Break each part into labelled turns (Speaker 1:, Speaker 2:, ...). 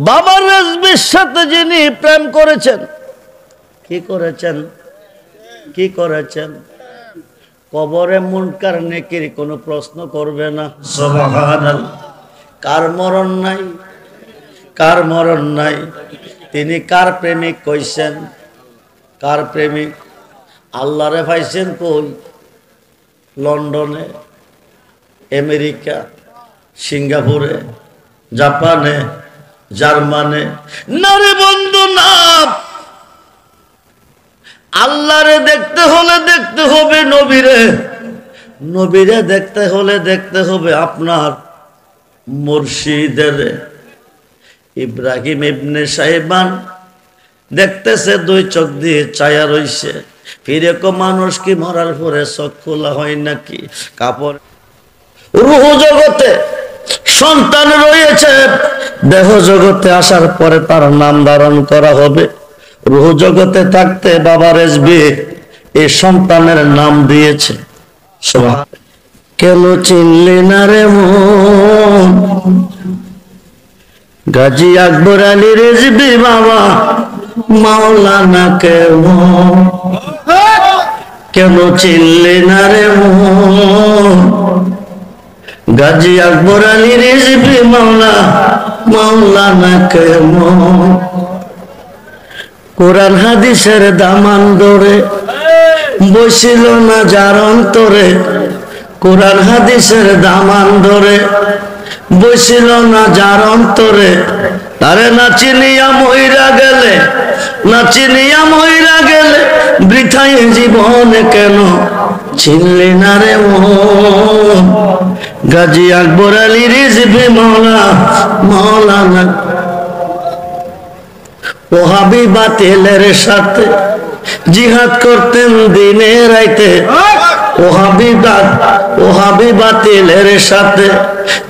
Speaker 1: বাবা রেজবির সাথে যিনি প্রেম করেছেন, কি করেছেন? কি করেছেন? কবরে মুনকার নেকির কোনো প্রশ্ন করবে না। সুবহানাল্লাহ। কার মরণ নাই? কার মরণ নাই? তিনি কার প্রেমিক কইছেন? কার প্রেমিক? আল্লাহরে পাইছেন কই? লন্ডনে, আমেরিকা, সিঙ্গাপুরে, জাপানে, জার্মানে। নারে বন্ধু না, আল্লাহরে দেখতে হলে দেখতে হবে নবীরে, নবীরে দেখতে হলে দেখতে হবে আপনার মুর্শিদের। ইব্রাহিম ইবনে সাইবান দেখতেছে, দুই চোখ দিয়ে চায়া রইছে। ফিরে কো মানুষ কি মরার পরে চোখ খোলা হয় নাকি? কাপড় রূহ জগতে সন্তান রয়েছে, দেহ জগতে আসার পরে তার নাম ধারণ করা হবে। রূহ জগতে থাকতে বাবা রেজবি এই সন্তানের নাম দিয়েছে। কেন চিনলি না রে মন, গাজী আকবর আলী রেজবি বাবা মাওলানা কেমন? কেন চিনলি না রে মন, গাজী আকবর আলী রেজবি মাওলানা কেমন? কোরআন হাদিসের দামান ধরে বসিল না যার অন্তরে, কোরআন হাদিসের দামান ধরে বসিল না যার অন্তরে, তারে না চিনিয়া মইরা গেলে, না চিনিয়া মইরা গেলে বৃথায় জীবন কেন চিনলি না রে মন? গাজী আকবর আলী রিজভী মাওলানা। ওহাবি বাতিলের সাথে জিহাদ করতেন দিনে রাইতে, ওহাবি বাতিলের সাথে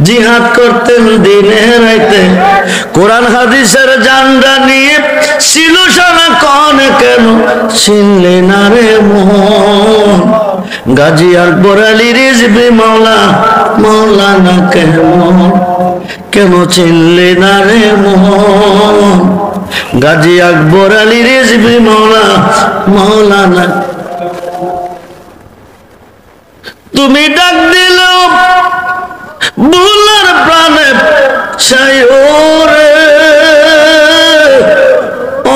Speaker 1: জিহাদ করতেন দিনে রাইতে। কোরআন হাদিসের জান্ডা নিয়ে ছিল সারা কোন কেন চিনলি না রে মন? গাজী আকবর আলী রিজভী মাওলানা কেমন? কেন চিনলি না রে মন? গাজী আকবর আলী রিজভী মাওলানা। তুমি ডাক দিলেও ভুলার প্রাণে চাই রে,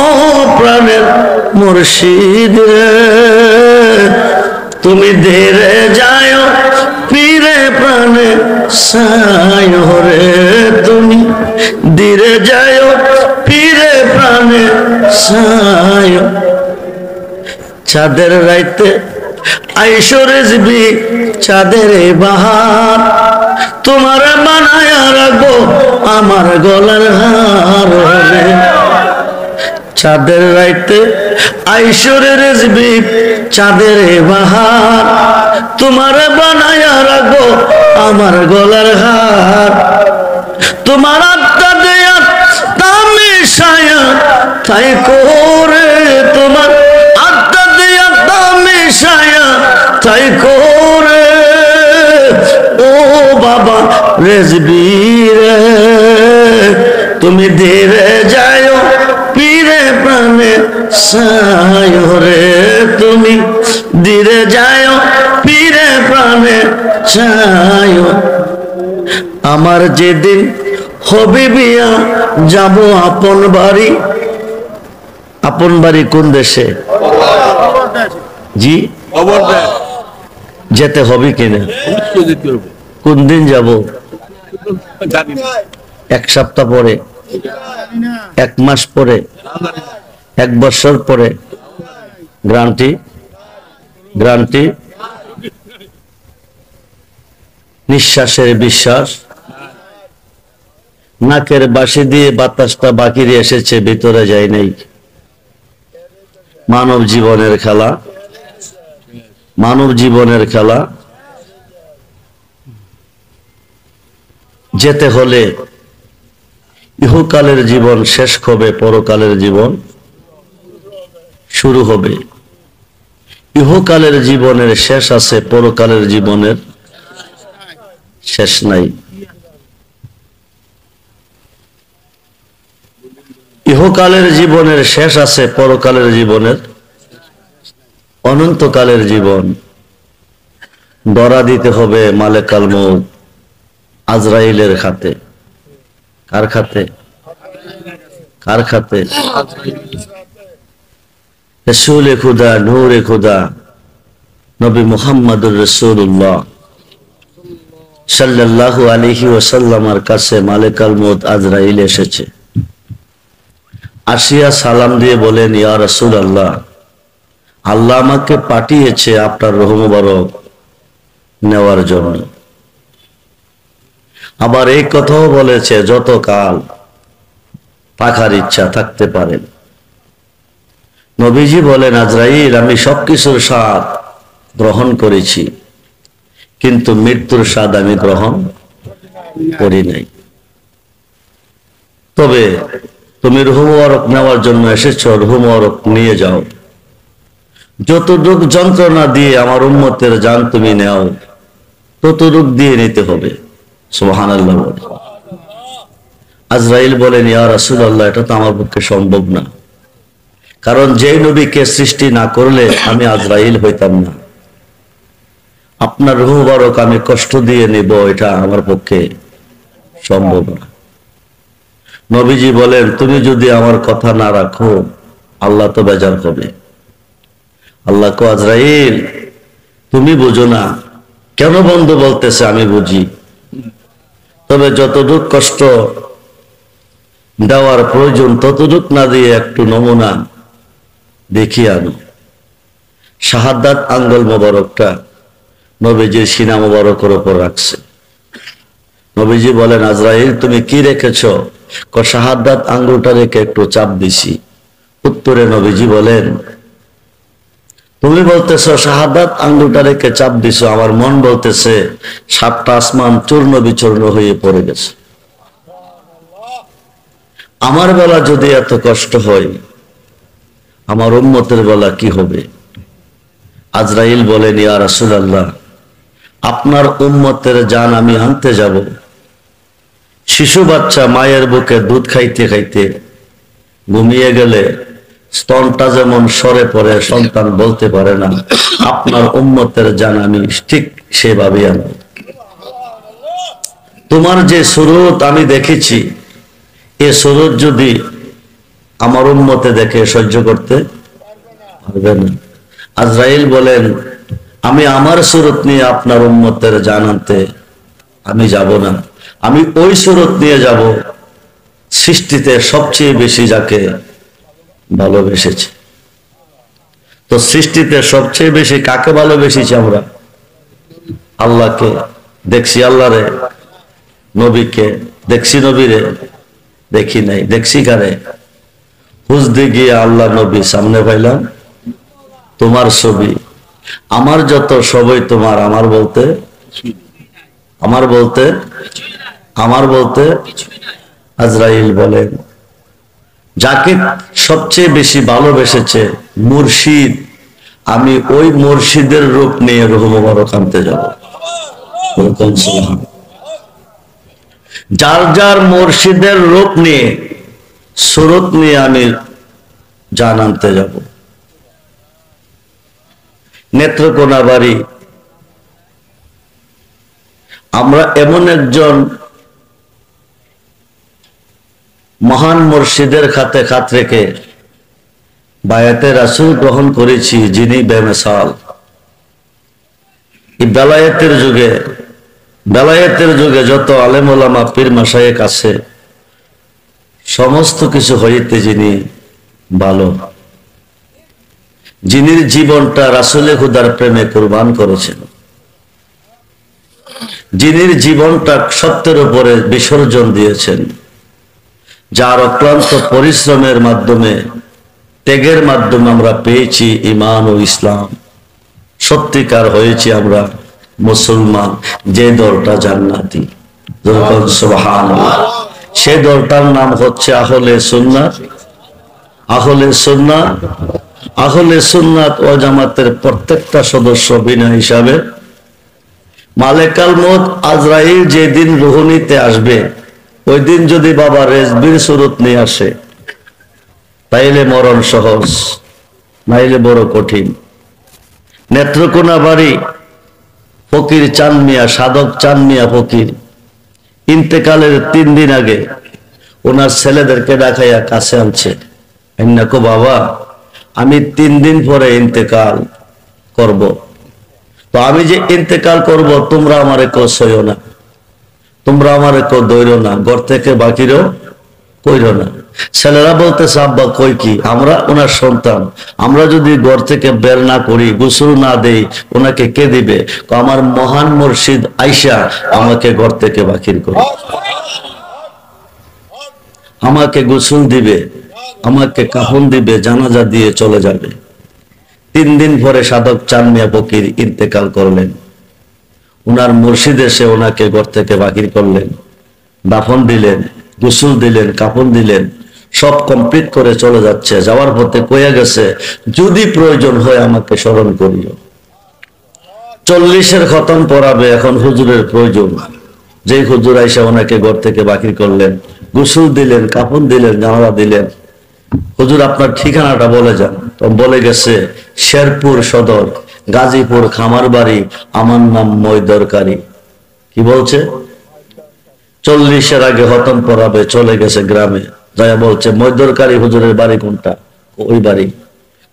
Speaker 1: ও প্রাণের মুর্শিদ রে। তুমি ধীরে যায় পীরে প্রাণে চাই রে, তুমি ধীরে যায় পীরে প্রাণে চাই। চাঁদের রাইতে আইসো রেজবি চাঁদের বাহার, তোমার বানায়া রাখবো আমার গলার হার রে। চাঁদের রাইতে আইসো রেজবি চাঁদের বাহার, তোমার বানায়া রাখবো আমার গলার হার। তোমার আত্মা দেয়া তামে ছায়া তাই করে, তোমার আত্মা দেয়া তামে ছায়া তাই করে। ও বাবা রেজবি রে, তুমি ধীরে যায় পীরে প্রাণে চাই রে, তুমি ধীরে যায় পীরে প্রাণে চাই। আমার যেদিন হবে বিয়া যাব আপন বাড়ি। আপন বাড়ি কোন দেশে? জি যেতে হবে কিনা? কোন দিন যাব? এক সপ্তাহ পরে, এক মাস পরে, এক বছর পরে? গ্যারান্টি? গ্যারান্টি? নিঃশ্বাসের বিশ্বাস। নাকের বাঁশি দিয়ে বাতাসটা বাকিরে এসেছে, ভিতরে যায় নাই। মানব জীবনের খেলা, মানব জীবনের খেলা। যেতে হলে ইহকালের জীবন শেষ হবে, পরকালের জীবন শুরু হবে। ইহকালের জীবনের শেষ আছে, পরকালের জীবনের শেষ নাই। ইহকালের জীবনের শেষ আছে, পরকালের জীবনের অনন্তকালের জীবন। ধরা দিতে হবে মালেকাল মউত আজরাইলের খাতে। কার খাতে? কার খাতে? রাসূলে খুদা, নূরে খুদা নবী মুহাম্মদুর রাসূলুল্লাহ সাল্লাল্লাহু আলাইহি ওয়াসাল্লামের কাছে মালেকাল মউত আজরাইল এসেছে। আসিয়া সালাম দিয়ে বলেন, ইয়া রাসূলুল্লাহ, আল্লাহ আমাকে পাঠিয়েছে আপনার রূহ মুবারক নেওয়ার জন্য। আবার এই কথাও বলেছে যতকাল থাকার ইচ্ছা থাকতে পারেন। নবীজি বলেন, আজরাইল, আমি সবকিছুর স্বাদ গ্রহণ করেছি, কিন্তু মৃত্যুর স্বাদ আমি গ্রহণ করি নাই। তবে তুমি রূহ মুবারক নেওয়ার জন্য এসেছো, রূহ মুবারক নিয়ে যাও। যতটুক যন্ত্রণা দিয়ে আমার উম্মতের জান তুমি নেও, ততটুক দিয়ে নিতে হবে। সুবহানাল্লাহ। আজরাইল বলেন, ইয়া রাসূলুল্লাহ, এটা তো আমার পক্ষে সম্ভব না, কারণ যে নবীকে সৃষ্টি না করলে আমি আজরাইল হইতাম না। আপনার রূহ মুবারক আমি কষ্ট দিয়ে নিব, এটা আমার পক্ষে সম্ভব না। নবীজি বলেন, তুমি যদি আমার কথা না রাখো আল্লাহ তো বেজার হবে। আল্লাহ কো, আজরাইল, তুমি বুঝো না, কেন বন্ধু বলতেছে আমি বুঝি, তবে যতটুক কষ্ট দেওয়ার প্রয়োজন ততটুক না দিয়ে একটু নমুনা দেখিয়ে আনো। শাহাদাত আঙ্গুল মোবারকটা নবীজির সিনা মোবারকের উপর রাখছে। নবীজি বলেন, আজরাইল, তুমি কি রেখেছ? শাহাদাত আঙ্গুলটা রেখে একটু চাপ দিছি। উত্তরে নবীজি বলেন, তুমি বলতেছো শাহাদাত আঙ্গুলটা রেখে চাপ দিছো, আমার মন বলতেছে 7টা আসমান চূর্ণ বিচূর্ণ হয়ে পড়ে গেছে। আমার বেলা যদি এত কষ্ট হয়, আমার উম্মতের বেলা কি হবে? আজরাইল বলেন, ইয়া রাসূলুল্লাহ, আপনার উম্মতের জান আমি আনতে যাব। শিশু বাচ্চা মায়ের বুকে দুধ খাইতে খাইতে ঘুমিয়ে গেলে স্তনটা যেমন সরে পড়ে, সন্তান বলতে পারে না, আপনার উম্মতের জান আমি ঠিক সেভাবে আনব। তোমার যে সুরত আমি দেখেছি, এ সুরত যদি আমার উম্মতে দেখে সহ্য করতে পারবে না। আজরাইল বলেন, আমি আমার সুরত নিয়ে আপনার উম্মতের জান আনতে আমি যাব না, আমি ওই সুরত নিয়ে যাব সৃষ্টিতে সবচেয়ে বেশি যাকে ভালোবেসেছে। তো সৃষ্টিতে সবচেয়ে বেশি কাকে ভালোবেসেছি আমরা? আল্লাহকে দেখছি, আল্লাহরে। নবীকে দেখছি, নবীরে দেখি নাই। দেখছি কারে? খুঁজতে গিয়ে আল্লাহ নবী সামনে পাইলাম, তোমার ছবি। আমার যত সবই তোমার, আমার বলতে আমার বলতে আমার বলতে আজরাইল বলেন, যাকে সবচেয়ে বেশি ভালোবেসেছে মুর্শিদ, আমি ওই মুর্শিদের রূপ নিয়ে রূহ মুবারক আনতে যাব। যার যার মুর্শিদের রূপ নিয়ে, সুরত নিয়ে আমি জান আনতে যাব। নেত্রকোনা বাড়ি, আমরা এমন একজন মহান মুর্শিদের খাতে খাত রেখে বায়াতে রাসূল গ্রহণ করেছি, যিনি বেমিসাল। এই বেলায়েতের যুগে যত আলেম ওলামা পীর মাশায়েখ আছে, সমস্ত কিছু হইতে যিনি ভালো, যিনি জীবনটা রাসূলে খুদার প্রেমে কুরবান করেছেন, যিনি জীবনটা সত্যের উপরে বিসর্জন দিয়েছেন, যার অক্লান্ত পরিশ্রমের মাধ্যমে, ত্যাগের মাধ্যমে আমরা পেয়েছি ঈমান ও ইসলাম, সত্যিকার হয়েছি আমরা মুসলমান, যে দলটা জান্নাতি। সুবহানাল্লাহ। সেই দলটার নাম হচ্ছে আহলে সুন্নাত। আহলে সুন্নাত, আহলে সুন্নাত ও জামাতের প্রত্যেকটা সদস্য বিনা হিসাবে মালেকাল মউত আজরাইল যেদিন রূহ নিতে আসবে, ওই দিন যদি বাবা রেজবির সুরত নিয়ে আসে তাইলে মরণ সহজ, নাইলে বড় কঠিন। নেত্রকোনা বাড়ি ফকির চাঁদ মিয়া, সাধক চাঁদ মিয়া ফকির ইন্তেকালের 3 দিন আগে ওনার ছেলেদেরকে ডাকাইয়া কাছে আনছে। কো বাবা, আমি 3 দিন পরে ইন্তেকাল করব, তো আমি যে ইন্তেকাল করব তোমরা আমারে কেউ সইও না, তোমরা আমারে কেউ দৈর না, ঘর থেকে বাকিরও কইরো না। ছেলেরা বলতেছে আব্বা কই কি, আমরা ওনার সন্তান, আমরা যদি ঘর থেকে বের না করি, গোসল না দেই, ওনাকে কে দিবে? আমার মহান মুর্শিদ আইসা আমাকে ঘর থেকে বাকির করে, আমাকে গোসল দিবে, আমাকে কাফন দিবে, জানাজা দিয়ে চলে যাবে। 3 দিন পরে সাধক চাঁদ মিয়া ফকির ইন্তেকাল করলেন। উনার মুর্শিদ এসে ওনাকে ঘর থেকে বাকির করলেন, দাফন দিলেন, গোসল দিলেন, কাফন দিলেন, সব কমপ্লিট করে চলে যাচ্ছে। যাওয়ার পথে কইয়া গেছে, যদি প্রয়োজন হয় আমাকে স্মরণ করিও। 40-এর খতম পড়াবে, এখন হুজুরের প্রয়োজন। যে হুজুর আইসা ওনাকে ঘর থেকে বাকির করলেন, গোসল দিলেন, কাফন দিলেন, জানালা দিলেন, হুজুর আপনার ঠিকানাটা বলে যান। তো বলে গেছে শেরপুর সদর, গাজীপুর খামারবাড়ি, আমার নাম ময়দরকারী। কি বলছে? 40-এর আগে খতম পড়াবে, চলে গেছে গ্রামে, যাইয়া বলছে ময়দরকারী হুজুরের বাড়ি কোনটা? ওই বাড়ি।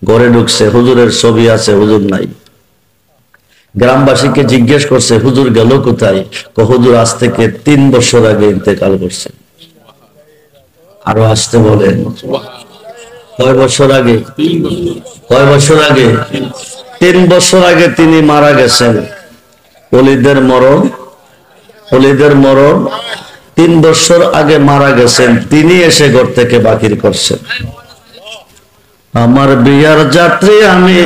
Speaker 1: ঘরে ঢুকছে, হুজুরের ছবি আছে, হুজুর নাই। গ্রামবাসীকে জিজ্ঞেস করছে হুজুর গেল কোথায়? হুজুর আজ থেকে 3 বছর আগে ইন্তেকাল করছে। আরো আসতে বলেন, কয় বছর আগে? কয় বছর আগে? 3 বছর আগে তিনি মারা গেছেন। ওলিদের মরণ, ওলিদের মরণ 3 বছর আগে মারা গেছেন, তিনি এসে ঘর থেকে বাকির করছেন। আমার বিয়ার যাত্রী আমি,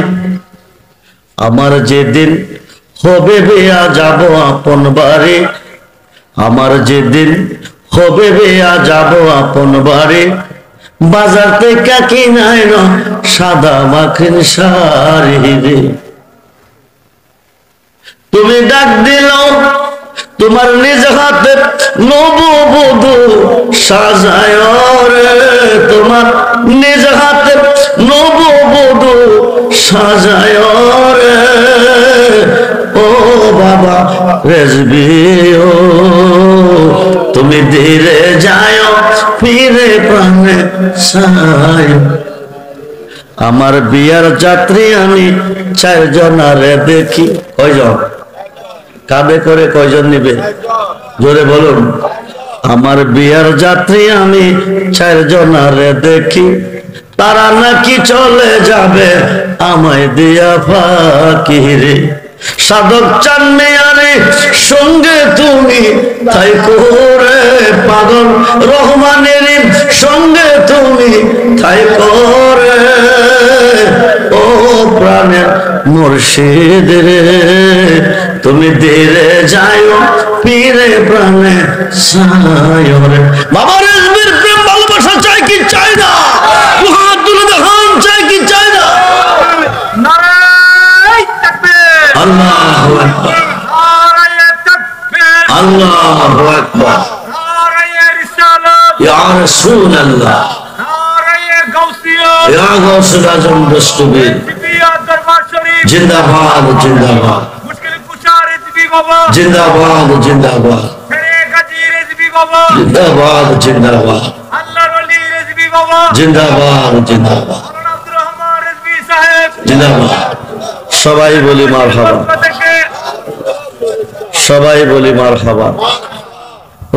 Speaker 1: আমার যেদিন হবে বিয়া যাব আপন বাড়ি, আমার যেদিন হবে বিয়া যাব আপন বাড়ি, বাজার থেকে কিনাই না সাদা মাখিন শাড়ি রে। তুমি ডাক দিল তোমার নিজ হাতে নববধূ সাজায় রে, তোমার নিজ হাতে নববধূ সাজায় রে। ও বাবা রেজবি ও, তুমি ধীরে যায় ফিরে প্রাণে ছায়। আমার বিয়ার যাত্রী আমি 4 জনারে দেখি। কয়জন? কাবে করে কয়জন নিবে? জোরে বলুন। আমার বিয়ার যাত্রী আমি 4 জনারে দেখি, তারা নাকি চলে যাবে আমায় দিয়া ফাঁকি রে। সাধক চাঁদ মিয়ারে সঙ্গে তুমি তাই করে, পাগল রহমানের সঙ্গে তুমি তাই করে। ও প্রাণের মুর্শিদ রে, তুমি ধীরে যাইও পীরে প্রাণে ছায় রে। বাবা রেজবির প্রেম ভালোবাসা চাই কি চাই না? হাত তুলে দেখান, চাই কি চাই না? আল্লাহু আকবার, আল্লাহু আকবার, ইয়া রাসূলুল্লাহ, ইয়া গাউসুল আজম দস্তগীর জিন্দাবাদ, জিন্দাবাদ, জিন্দাবাদ, জিন্দাবাদ, জিন্দাবাদ, জিন্দাবাদ, জিন্দাবাদ, জিন্দাবাদ, জিন্দাবাদ। সবাই বলি মারহাবা, সবাই বলি মারহাবা।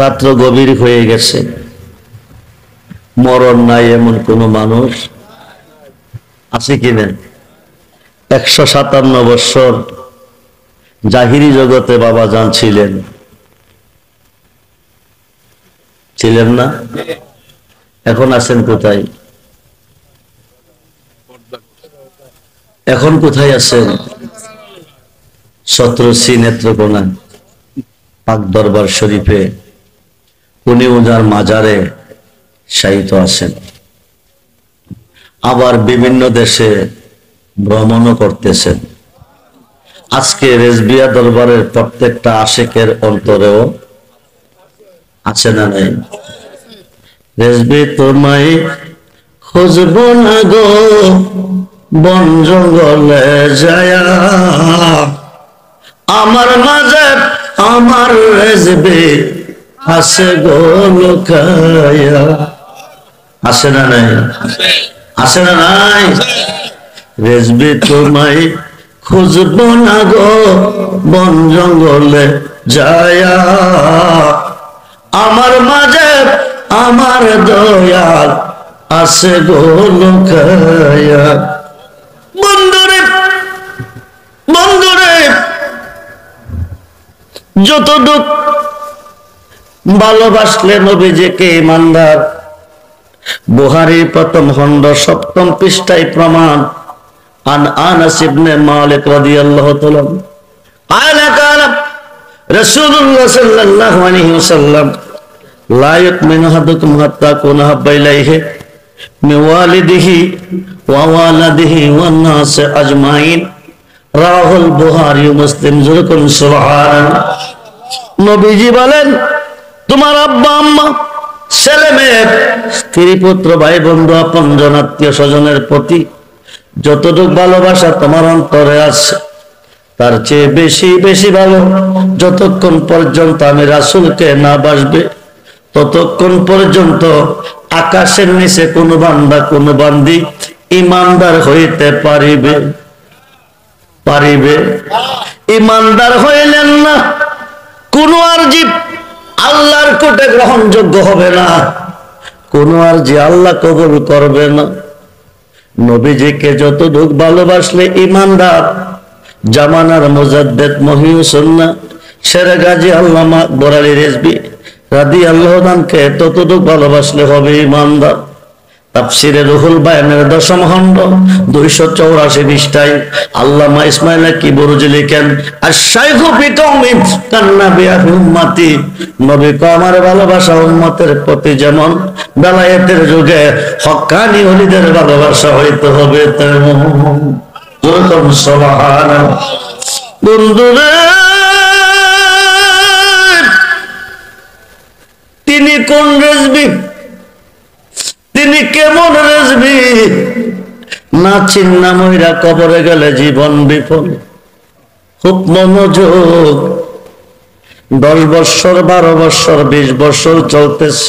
Speaker 1: রাত্র গভীর হয়ে গেছে, মরণ নাই এমন কোন মানুষ আছে কিনা? 157 বছর জাহিরি জগতে বাবা জান ছিলেন, ছিলেন না? এখন আছেন কোথায়? এখন কোথায় আছেন? 17 নেত্রকোনা পাক দরবার শরীফে উনি ওনার মাজারে শায়িত আছেন। আবার বিভিন্ন দেশে ভ্রমণও করতেছেন। আজকে রেজবিয়া দরবারের প্রত্যেকটা আশেকের অন্তরেও আছে না নাই? রেজবি তোমায় খুঁজব না গো বন জঙ্গলে যায়া, আমার মাঝে আমার রেজবি আছে গো লুকায়া। আছে না নাই? আছে না নাই? রেজবি তোমায় খুঁজব না গো বন জঙ্গলে যায়া, আমার মাঝে আমার দয়াল আছে গো লুকায়া। বন্ধুরে বন্ধুরে, যতটুক ভালোবাসলে নবীজিকে ইমানদার, বুখারীর প্রথম খণ্ড 7ম পৃষ্ঠায় প্রমাণ। আন আনাস ইবনে মালিক রাদিয়াল্লাহু তাআলা قال قال رسول الله صلى الله عليه وسلم لا يؤمن أحدكم حتى أكون أحب إليه من والده ووالده والناس أجمعين رواه البخاري ومسلم। যখন সুবহানাল্লাহ, নবীজি বলেন তোমার আব্বা আম্মা, ছেলে মেয়ে, স্ত্রী পুত্র ভাই বন্ধু আপনজন আত্মীয় স্বজনের প্রতি যতটুকু ভালোবাসা তোমার অন্তরে আছে, তার চেয়ে বেশি বেশি ভালো যতক্ষণ পর্যন্ত আমি রাসূলকে না বাসবে, ততক্ষণ পর্যন্ত আকাশের নিচে কোন বান্দা কোন বান্দি ইমানদার হইতে পারিবে পারিবে ইমানদার হইলেন না, কোন আরজি আল্লাহর কোটে গ্রহণযোগ্য হবে না, কোন আরজি আল্লাহ কবুল করবে না। নবীজিকে যতটুকু ভালোবাসলে ইমানদার। জামানার মুজাদ্দিদ মহিউসুন্নাহ শেরে গাজী আল্লামা আকবর আলী রিজভী রাদিয়াল্লাহু আনহুকে ততটুকু ভালোবাসলে হবে ইমানদার। তাফসিরে রুহুল বায়ানের 10ম খণ্ড 284 পৃষ্ঠায় আল্লামা ইসমাইল কিবরুজি লিখেন, আশ-শাইখু ফি কওমি কান্নাবি উম্মতি, নবী কওমের ভালোবাসা উম্মতের প্রতি যেমন বেলায়েতের যুগে হক্কানি ওলিদের ভালোবাসা হইতে হবে তেমন। যখন সুবহানাল্লাহ। বন্ধুরা, তিনি কোন রেজবি, তিনি কেমন রেজবি, না চিন্না মইরা কবরে গেলে জীবন বিফল। খুব মনোযোগ। 10 বছর 12 বছর 20 বছর চলতেছে,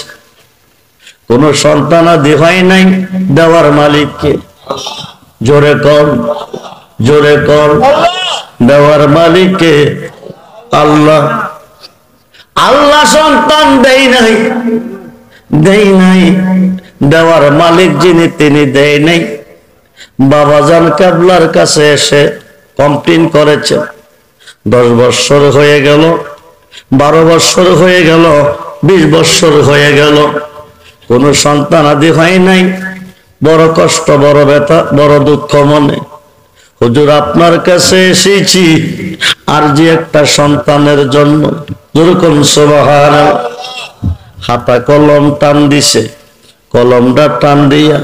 Speaker 1: কোন সন্তানাদি হয় নাই, দেওয়ার মালিককে। জোরে কর, জোরে কর। দেওয়ার মালিককে আল্লাহ। আল্লাহ সন্তান দেই নাই, দেই নাই। দেওয়ার মালিক যিনি তিনি দেয় নাই। বাবাজান কেবলার কাছে এসে কমপ্লেইন করেছে, 10 বছর হয়ে গেল, 12 বছর হয়ে গেল, 20 বছর হয়ে গেল, কোন সন্তান আদি হয় নাই। বড় কষ্ট, বড় ব্যথা, বড় দুঃখ মনে। হুজুর আপনার কাছে এসেছি আর যে একটা সন্তানের জন্য। যেরকম সুবহানাল্লাহ। হাতা কলম টান দিছে, কলমটা টান দিয়া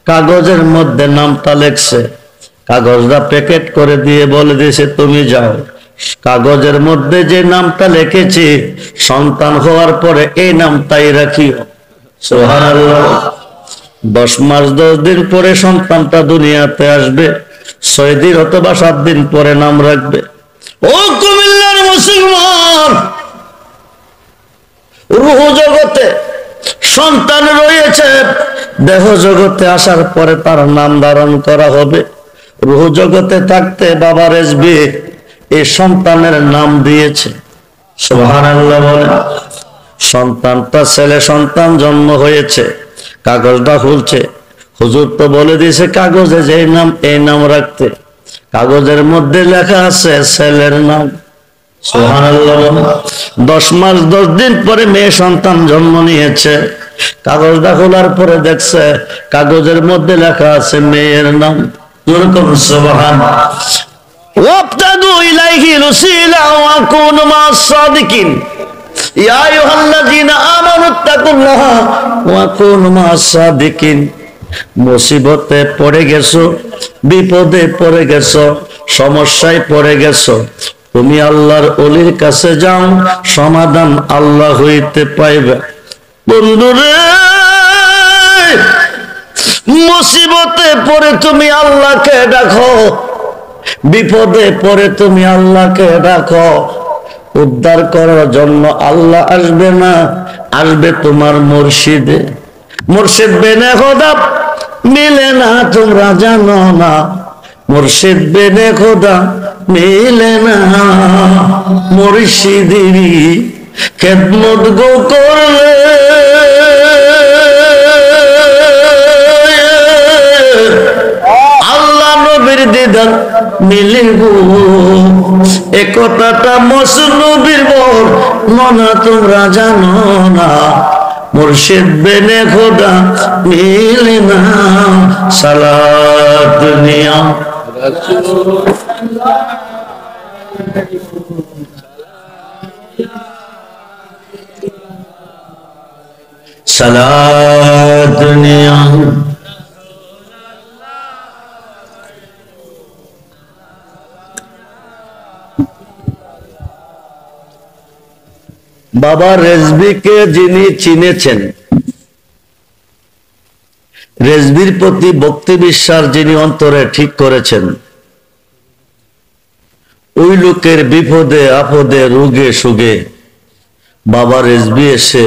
Speaker 1: কাগজের মধ্যে নামটা লেখছে, কাগজটা প্যাকেট করে দিয়ে বলে দিয়েছে তুমি যাও, কাগজের মধ্যে যে নামটা লিখেছি সন্তান হওয়ার পরে এই নামটাই রাখিও। সুবহানাল্লাহ। 10 মাস 10 দিন পরে সন্তানটা দুনিয়াতে আসবে, 6 দিন অথবা 7 দিন পরে নাম রাখবে। ও কুমিল্লার মুসলমান, রূহ জগতে সন্তান রয়েছে, দেহ জগতে আসার পরে তার নাম ধারণ করা হবে। রূহ জগতে থাকতে বাবা রেজবি এই সন্তানের নাম দিয়েছে। সুবহানাল্লাহ বলেন। সন্তানটা ছেলে সন্তান জন্ম হয়েছে, কাগজটা খুলছে, হুজুর তো বলে দিয়েছে কাগজে যে নাম এই নাম রাখতে। কাগজের মধ্যে লেখা আছে ছেলের নাম। সুবহানাল্লাহ। 10 মাস 10 দিন পরে মেয়ে সন্তান জন্ম নিয়েছে, কাগজটা খোলার পরে দেখছে কাগজের মধ্যে লেখা আছে মেয়ের নাম। যেরকম সুবহানাল্লাহ। ওয়াবতাগু ইলাইহি রুসিলা ওয়া কুনু মা'আস সাদিকিন। ইয়া আইয়ুহাল্লাযীনা আমানুত্তাকুল্লাহা ওয়া কুনু মা'আস সাদিকিন। মুসিবতে পড়ে গেছো, বিপদে পড়ে গেছো, সমস্যায় পড়ে গেছো, তুমি আল্লাহর ওলির কাছে যাও, সমাধান আল্লাহ হইতে পাইবে। বন্ধুরে, মুসিবতে পড়ে তুমি আল্লাহকে ডাকো, বিপদে পড়ে তুমি আল্লাহকে ডাকো, উদ্ধার করার জন্য আল্লাহ আসবে না, আসবে তোমার মুর্শিদে। মুর্শিদ বেনে খোদা মিলে না, তোমরা জানো না, মুর্শিদ বেনে খোদা মিলে না। মুর্শিদেরই খেদমত গো করলে আল্লাহ নবীর দিদার মিলে গো। এ কথাটা মসনবীর বর্ণনা তোমরা জানো না, মুর্শিদ বেনে খোদা মিলে না। সালাত দুনিয়া সালাত দুনিয়া বাবা রেজবিকে যিনি চিনেছেন, রেজবির প্রতি ভক্তি বিশ্বাস যিনি অন্তরে ঠিক করেছেন, ওই লোকের বিপদে আপদে রোগে সুগে বাবা রেজবি এসে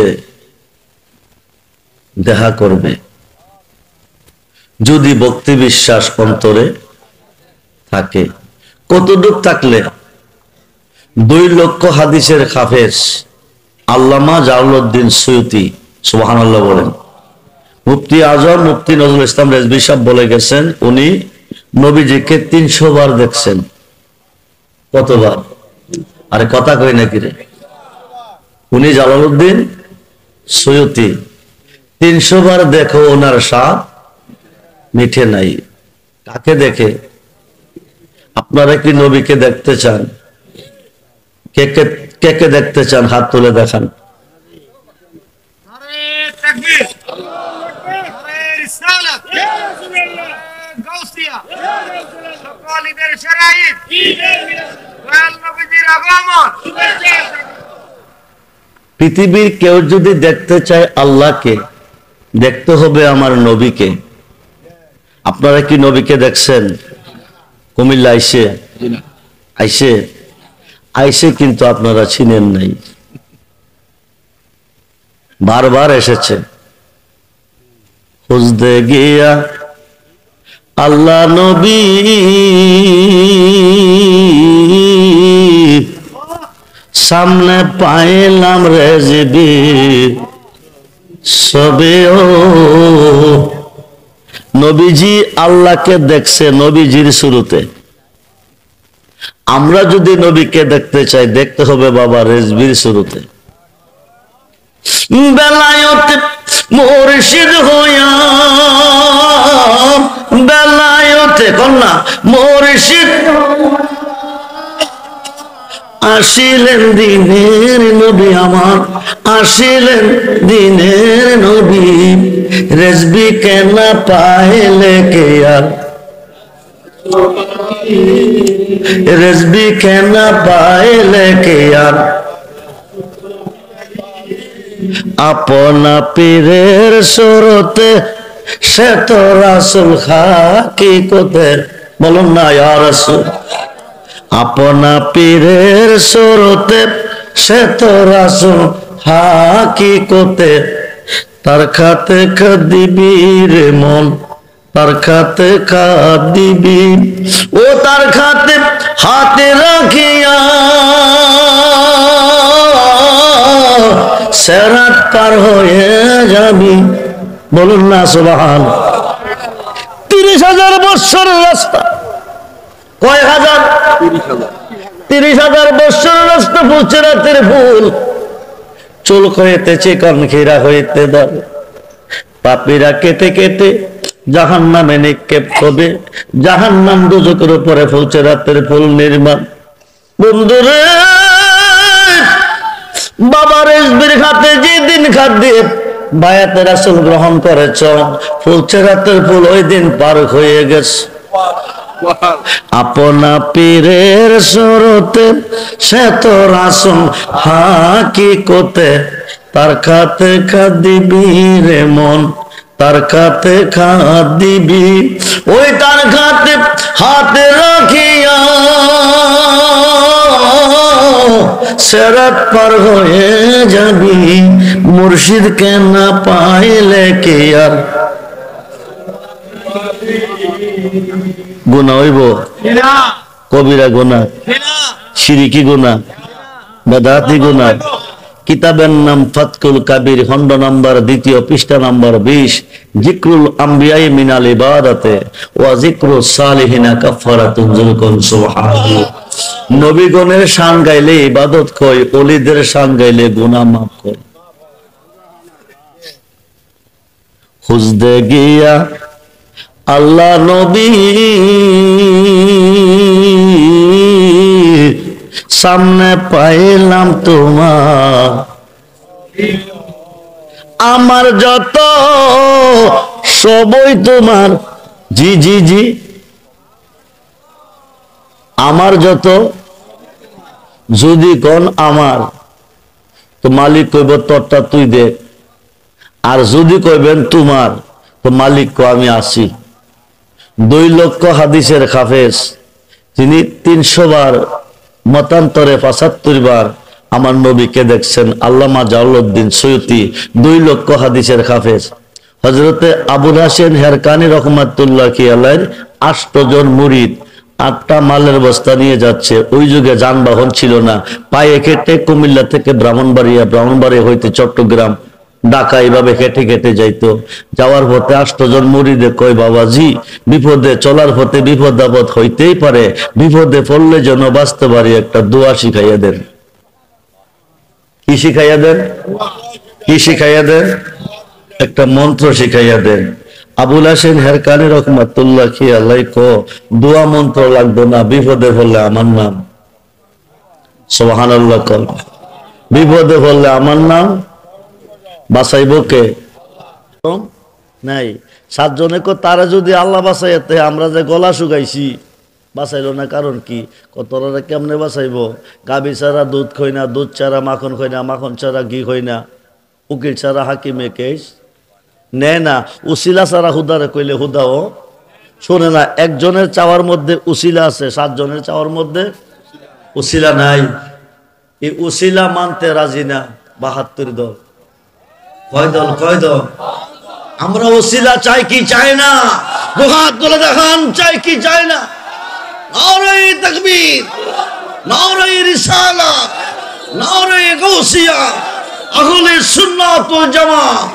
Speaker 1: দেখা করবে, যদি ভক্তি বিশ্বাস অন্তরে থাকে। কতটুক থাকলে? 2 লক্ষ হাদিসের হাফেজ আল্লামা জালালউদ্দিন সুয়ুতি, সুবহানাল্লাহ বলেন, মুফতি আজম মুফতি নজরুল ইসলাম রেজভী সাহেব বলে গেছেন, উনি নবীজিকে 300 বার দেখছেন। কতবার? আরে কথা কই নাকি রে? উনি জালালউদ্দিন সুয়ুতি 300 বার দেখো, ওনার স্বাদ মিঠে নাই। কাকে দেখে? আপনারা কি নবীকে দেখতে চান? কে কে দেখতে চান? হাত তুলে দেখান। পৃথিবীর কেউ যদি দেখতে চায় আল্লাহকে, দেখতে হবে আমার নবীকে। আপনারা কি নবীকে দেখছেন? কুমিল্লা আইসে আইসে আইসে কিন্তু আপনারা চিনেন নাই, বারবার এসেছে। খুঁজতে গিয়া আল্লাহ নবী সামনে পাইলাম রেজবি সবে। ও নবীজি আল্লাহকে দেখছে নবীজির শুরুতে। আমরা যদি নবীকে দেখতে চাই, দেখতে হবে বাবা রেজবির শুরুতে। বেলায়েতে মুর্শিদ হইয়া, বেলায়েতে কন্যা মুর্শিদ আসিলেন দিনের নবী আমার, আসিলেন দিনের নবী। রেজবি কেন পাইলে কে আর, রেজবি কেন পাইলে কে আর, আপনা পীরের সুরতে সে তো রাসূল হাকিকতে। বলুন না ইয়া রাসূল। আপনা পীরের সুরতে সে তো রাসূল হাকিকতে। তার খাতে কাঁদিবি রে মন, তার খাতে কাঁদিবি, ও তার খাতে হাতে রাখিয়া সিরাত পার হয়ে যাবি। বলুন না সুবহান। 30,000 বছর রাস্তা। কয় হাজার? 30,000 বছর রাস্তা। ফুলচেরাতের ফুল চুল হইতে চিকন খিরা হইতে দাও, পাপীরা কেটে কেটে জাহান্নামে নিক্ষেপ হবে। জাহান্নাম দুজকের উপরে ফুলচেরাতের ফুল নির্মাণ। বন্ধুরে, বাবা রেজবির খাতে যেদিন খাত দিয়ে বায়াতে রাসূল গ্রহণ করেছ, ফুলচেরাতের ফুল ওই দিন পার হয়ে গেছে। আপনা পীরের সুরতে সে তো রাসূল হাকিকতে তার খাতে দিবি রে মন তার খাতে দিবি ওই তার খাতে হাতে রাখিয়া সিরাত পার হয়ে যাবি মুর্শিদকে না পাইলে কি আর গুনাহ হইব কবিরা গুনাহ শিরকি গুনাহ বেদাতি গুনাহ কিতাবের নাম ফাতকুল কাবির খণ্ড নম্বর 2 পৃষ্ঠা নম্বর 20 যিকরুল আম্বিয়ায়ে মিনাল ইবাদাতে ওয়া যিকরুস সালিহিনা কাফারাতুন যুলকুন সুবহানাল্লাহ নবীগণের শান গাইলে ইবাদত কয় ওলিদের শান গাইলে গুনাহ মাফ কয় খুঁজতে গিয়া আল্লাহ নবী সামনে পাইলাম তোমার আমার যত সবই তোমার জি জি জি আমার যত যদি কোন আমার তো মালিক কইব তোরটা তুই দে আর যদি কইবেন তোমার তো মালিক কো আমি আসি 2 লক্ষ হাদিসের হাফেজ তিনি 300 বার মতান্তরে 75 বার আমার নবীকে দেখছেন আল্লামা জালালউদ্দিন সৈয়দী 2 লক্ষ হাদিসের হাফেজ হযরতে আবুল হাসেন হেরকানি রহমাতুল্লাহি আলাইহির 8 জন মুরিদ 8টা মালের বস্তা নিয়ে যাচ্ছে ওই যুগে যানবাহন ছিল না পায়ে হেঁটে কুমিল্লা থেকে ব্রাহ্মণবাড়িয়া হইতে চট্টগ্রাম ঢাকা এইভাবে হেঁটে হেঁটে যাইতো যাওয়ার পথে 8 জন মুরিদে কয় বাবাজি বিপদে চলার পথে বিপদ আপদ হইতেই পারে বিপদে পড়লে যেন বাঁচতে পারি একটা দোয়া শিখাইয়া দেন কি শিখাইয়া দেন কি শিখাইয়া দেন একটা মন্ত্র শিখাইয়া দেন আবুল হাসেন হেরকানি রহমাতুল্লাহি আলাইহি কো দোয়া মন্ত্র লাগবে না বিপদে পড়লে আমার নাম সুবহানাল্লাহ কল বিপদে পড়লে আমার নাম বাঁচাইব কে নাই 7 জনে কো তারা যদি আল্লাহ বাঁচাইতে আমরা যে গলা শুকাইছি বাঁচাইলো না কারণ কি কতরা কেমনে বাঁচাইবো গাবি ছাড়া দুধ খই না দুধ ছাড়া মাখন খই না মাখন ছাড়া ঘি খই না উকিল ছাড়া হাকিমে কেস নেয় না উসিলা ছাড়া হুদারে কইলে হুদাও শোনে না একজনের চাওয়ার মধ্যে উসিলা আছে 7 জনের চাওয়ার মধ্যে উসিলা নাই এই উসিলা মানতে রাজি না 72 দল কয় দল আমরা উসিলা চাই কি চাই না দুহাত তুলে দেখান চাই কি চাই না নারে তাকবীর নারে রিসালাত নারে গাউসিয়া আহলে সুন্নাত ওয়াল জামাত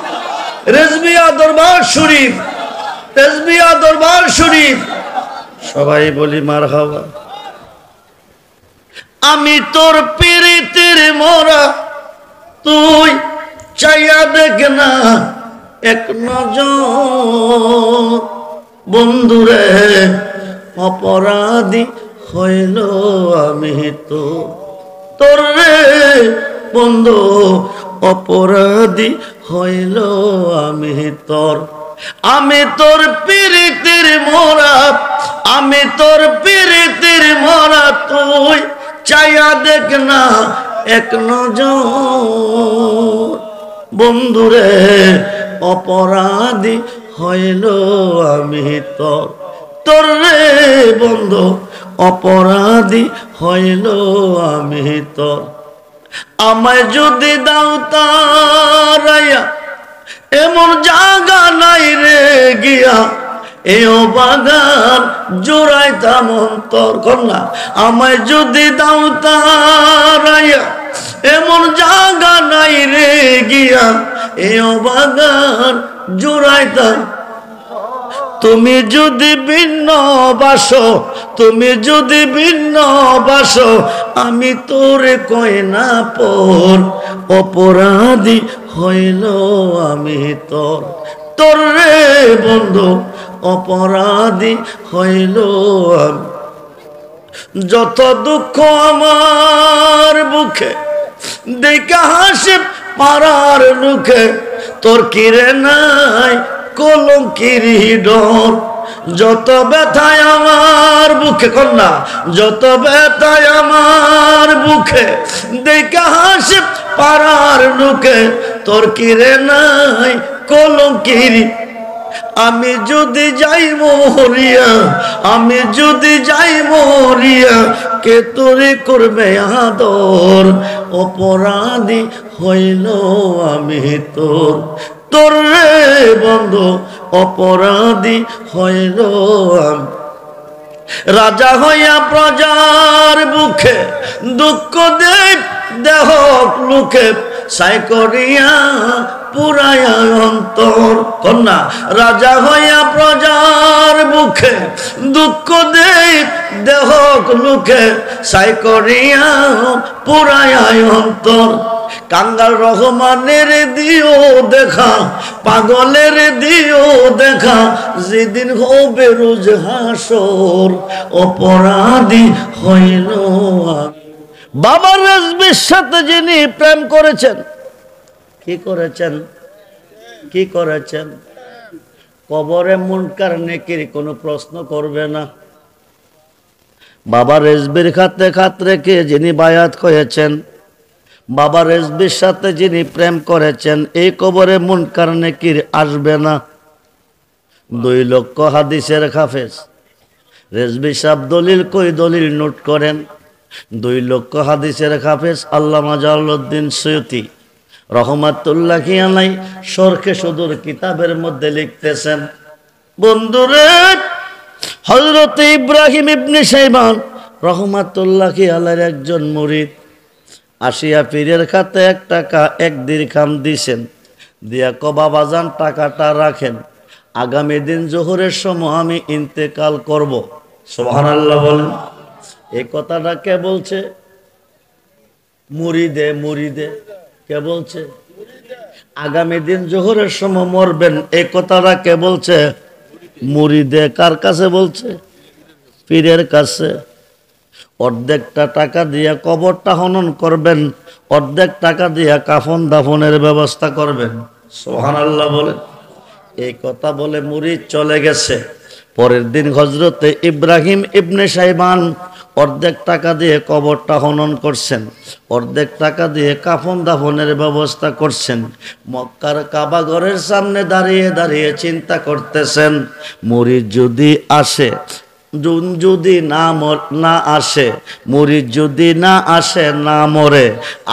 Speaker 1: রেজবিয়া দরবার শরীফ সবাই বলি মারহাবা আমি তোর পিরিতের মোরা তুই চাইয়া দেখ না এক নজর বন্ধুরে অপরাধী হইল আমি তো তোর রে বন্ধু অপরাধী হইল আমি তোর পিরিতের মোরা তুই চাইয়া দেখ না এক নজর বন্ধুরে অপরাধী হইল আমি তোর রে বন্ধু অপরাধী হইল আমি তোর আমায় যদি দাও তারাইয়া এমন জায়গা নাই রে গিয়া এও বাগান জোড়াইতাম অন্তর কন্যা আমায় যদি দাও তারাইয়া এমন জায়গা নাই রে গিয়া এও বাগান জোড়াইতাম তুমি যদি ভিন্ন বাসো আমি তোরে কই না পর অপরাধী হইল আমি তোর রে বন্ধু অপরাধী হইল আমি যত দুঃখ আমার বুকে দেখা হাসে পাড়ার মুখে তোর কিরে নাই কলঙ্কির ডর যত ব্যথায় আমার বুকে, কন্যা যত ব্যথায় আমার বুকে, দেখা হাসে পাড়ার লোকে, তোর কিরে নাই কলঙ্কির। আমি যদি যাই মরিয়া, আমি যদি যাই মরিয়া, কে তোরে করবে আদর? অপরাধী হইল আমি তোর, তোর রে বন্ধু অপরাধী হইল আমি। রাজা হইয়া প্রজার বুকে, দুঃখ দেব দেহ লোকে, সাই করিয়া পুরায়া অন্তর। কন্যা রাজা হইয়া প্রজার বুকে, দুঃখ দেব দেহ লোকে, সাই করিয়া পুরায়া অন্তর। কাঙ্গাল রহমানের দিও দেখা, পাগলের দিও দেখা, যেদিন হবে রোজ হাসর, অপরাধী হইল আমি। বাবার রেজবির সাথে যিনি প্রেম করেছেন, কি করেছেন? কি করেছেন? কবরে মুনকার নেকির কোনো প্রশ্ন করবে না। বাবা রেজবির খাতে খাত রেখে যিনি বায়াত হয়েছেন, বাবা রেজবির সাথে যিনি প্রেম করেছেন, এই কবরে মুনকার নেকির আসবে না। 2 লক্ষ হাদিসের হাফেজ রেজবি সাহেব দলিল কই দলিল নোট করেন। 2 লক্ষ হাদিসের হাফেজ আল্লামা জালালউদ্দিন সৈয়দী রহমাতুল্লাহি আলাইহি শরহে সুদূর কিতাবের মধ্যে লিখতেছেন, বন্ধুরে হযরত ইব্রাহিম ইবনে শাইবান রহমাতুল্লাহি আলাইহির একজন মুরিদ আসিয়া পীরের খাতে 1 টাকা 1 দিরহাম দিছেন, দিয়া কো বাবাজান টাকাটা রাখেন, আগামী দিন জোহরের সময় আমি ইন্তেকাল করব। সুবহানাল্লাহ বলেন। এই কথাটা কে বলছে? মুরিদে। মুরিদে কে বলছে? আগামী দিন জোহরের সময় মরবেন, এই কথাটা কে বলছে? মুরিদে। কার কাছে বলছে? পীরের কাছে। অর্ধেকটা টাকা দিয়া কবরটা খনন করবেন, অর্ধেক টাকা দিয়া কাফন দাফনের ব্যবস্থা করবেন। সুবহানাল্লাহ বলেন। এই কথা বলে মুরিদ চলে গেছে। পরের দিন হযরতে ইব্রাহিম ইবনে শাইবান অর্ধেক টাকা দিয়ে কবরটা খনন করছেন, অর্ধেক টাকা দিয়ে কাফন দাফনের ব্যবস্থা করছেন। মক্কার কাবা ঘরের সামনে দাঁড়িয়ে দাঁড়িয়ে চিন্তা করতেছেন, মুরিদ যদি আসে, যদি না আসে, মুরিদ যদি না আসে, না মরে,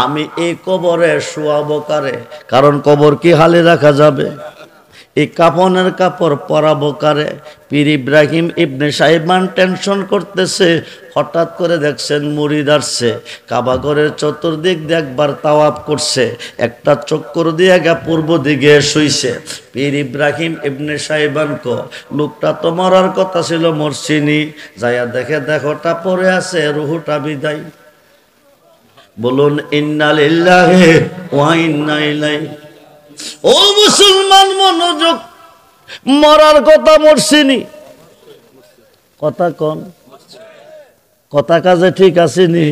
Speaker 1: আমি এই কবরে শোয়াবো কারে? কারণ কবর কি হালে রাখা যাবে? এই কাফনের কাপড় পরাবো কারে? পীর ইব্রাহিম ইবনে শাইবান টেনশন করতেছে। হঠাৎ করে দেখছেন মুরিদ আসছে, কাবা ঘরের চতুর্দিক দিয়ে একবার তাওয়াফ করছে, একটা চক্কর দিয়ে গা পূর্ব দিকে শুইছে। পীর ইব্রাহিম ইবনে শাইবান কো, লোকটা তো মরার কথা ছিল, মরছিনি, যাইয়া দেখে দেখোটা পড়ে আছে, রুহুটা বিদায়। বলুন ইন্না লিল্লাহি ওয়া ইন্না ইলাইহি। ও মুসলমান মনোযোগ, মরার কথা, মরছিনি, কথা কোন? কথা কাজে ঠিক আসেনি।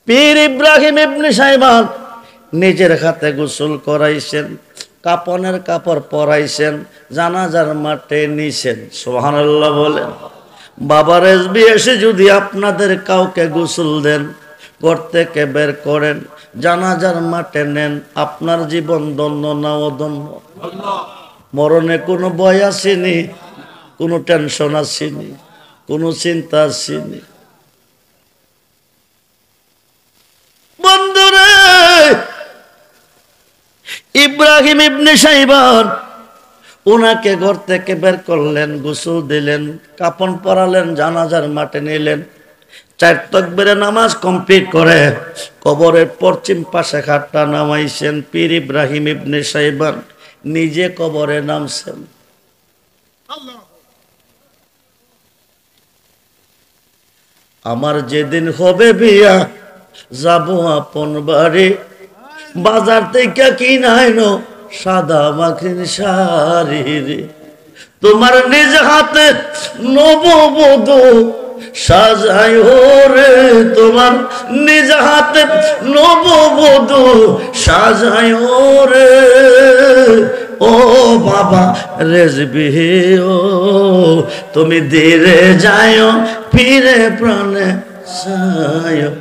Speaker 1: পীর ইব্রাহিম ইবনে শাইবান নিজের হাতে গোসল করাইছেন, কাপনের কাপড় পরাইছেন, জানাজার মাঠে নিছেন। সুবহানাল্লাহ বলেন। বাবা রেজবি এসে যদি আপনাদের কাউকে গোসল দেন, ঘর থেকে বের করেন, জানাজার মাঠে নেন, আপনার জীবন ধন্য না অধন্য? মরণে কোনো ভয় আসেনি, কোনো টেনশন আসেনি, কোনো চিন্তা আসেনি। বন্ধুরে, ইব্রাহিম ইবনে শাইবান ওনাকে ঘর থেকে বের করলেন, গোসল দিলেন, কাফন পরালেন, জানাজার মাঠে নিলেন। 4 তাকবীরে নামাজ কমপ্লিট করে কবরের পশ্চিম পাশে খাটটা নামাইছেন। পীর ইব্রাহিম ইবনে শাইবান নিজে কবরে নামছেন। আমার যেদিন হবে বিয়া, যাব আপন বাড়ি, বাজার থেকে কিনাইনো সাদা মাখিন শাড়ি রে, তোমার নিজ হাতে নববধূ সাজাই রে, তোমার নিজ হাতে নববধূ সাজাই রে, ও বাবা রেজবি ও তুমি ধীরে যাও ফিরে প্রাণে যাও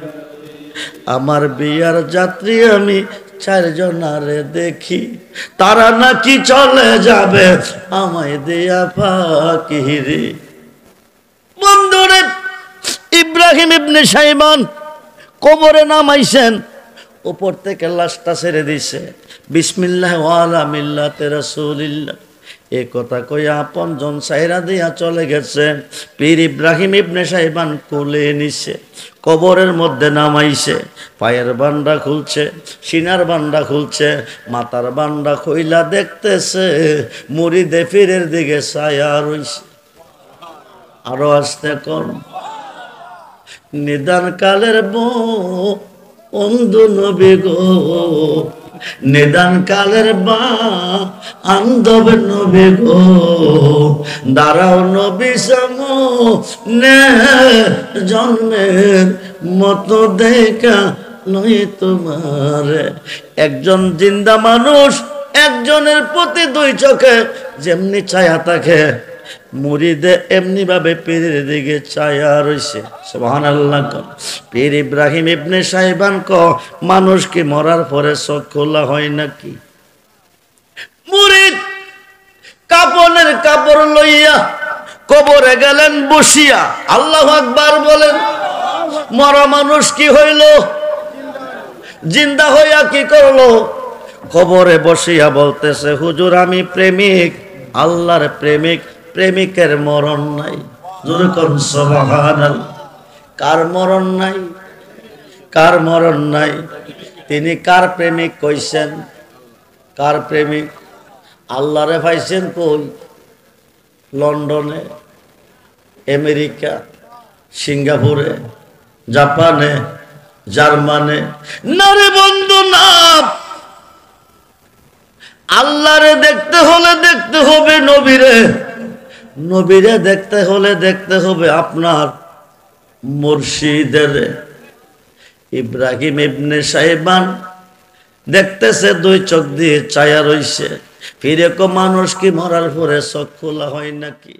Speaker 1: আমার বিয়ার যাত্রী আমি চারজনারে দেখি তারা নাকি চলে যাবে আমায় দেয়া ফাঁকি রে বন্ধুরে ইব্রাহিম ইবনে শাইবান কবরে নামাইছেন উপর থেকে লাশটা ছেড়ে দিছে বিসমিল্লাহ ওয়ালা মিল্লাতে রাসূলিল্লাহ এ কথা কইয়া আপনজন সাইরা দিয়া চলে গেছে পীর ইব্রাহিম ইবনে শাইবান কোলে নিছে কবরের মধ্যে নামাইছে পায়ের বান্ডা খুলছে সিনার বান্ডা খুলছে মাথার বান্ডা কইলা দেখতেছে মুরিদে পীরের দিকে ছায়া রইছে আরো আসতে কোন নিদান কালের বন্ধু নবী গো নিদান কালের বান্ধব নবী গো দাঁড়াও নবী সামনে জন্মের মতো দেখা নয় তোমার একজন জিন্দা মানুষ একজনের প্রতি দুই চোখে যেমনি ছায়া থাকে মুরিদে এমনি ভাবে পীরের দিকে ছায়া রইছে সুবহানাল্লাহ পীর ইব্রাহিম ইবনে শাইবান মানুষ কি মরার পরে চোখ খোলা হয় নাকি মুরিদ কাপনের কাপড় লইয়া কবরে গেলেন বসিয়া আল্লাহু আকবার বলেন মরা মানুষ কি হইল জিন্দা হইয়া কি করলো কবরে বসিয়া বলতেছে হুজুর আমি প্রেমিক আল্লাহর প্রেমিক প্রেমিকের মরণ নাই জোরে কোন সুবহানাল্লাহ কার মরণ নাই কার মরণ নাই তিনি কার প্রেমিক কইছেন কার প্রেমিক আল্লাহরে পাইছেন কই লন্ডনে আমেরিকা সিঙ্গাপুরে জাপানে জার্মানে না রে বন্ধু না আল্লাহরে দেখতে হলে দেখতে হবে নবীরে নবীরে দেখতে হলে দেখতে হবে আপনার মুর্শিদের ইব্রাহিম ইবনে শাইবান দেখতেছে দুই চোখ দিয়ে ছায়া রইছে ফিরে মানুষ কি মরার পরে চোখ খোলা হয় নাকি